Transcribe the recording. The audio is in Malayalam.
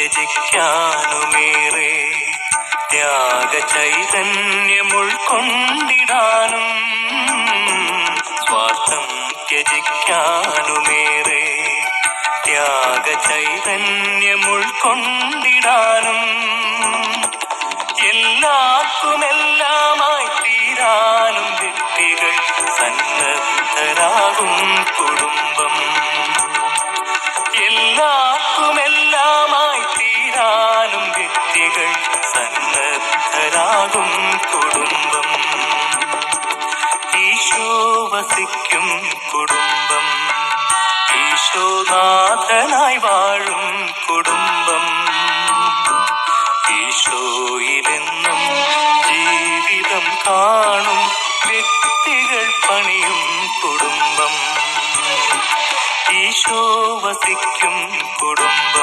ത്യജിക്കാനുമേറെ ത്യാഗചൈതന്യമുൾക്കൊണ്ടിടാനും സ്വാർത്ഥം ത്യജിക്കാനുമേറെ ത്യാഗചൈതന്യമുൾക്കൊണ്ടിടാനും എല്ലാവർക്കുമെല്ലാമായി തീരാനും വ്യക്തികൾ സന്നദ്ധരാകും കുടുംബം. എല്ലാവർക്കുമെല്ലാമായി തീരാനും വ്യക്തികൾ സന്നദ്ധരാകും കുടുംബം. ഈശോ വസിക്കും കുടുംബം, ഈശോനാഥനായി വാഴും കുടുംബം. ഈശോയിലെന്നും ജീവിതം കാണും വ്യക്തികൾ പണിയും കുടുംബം. ഈശോ വസിക്കും കുടുംബം.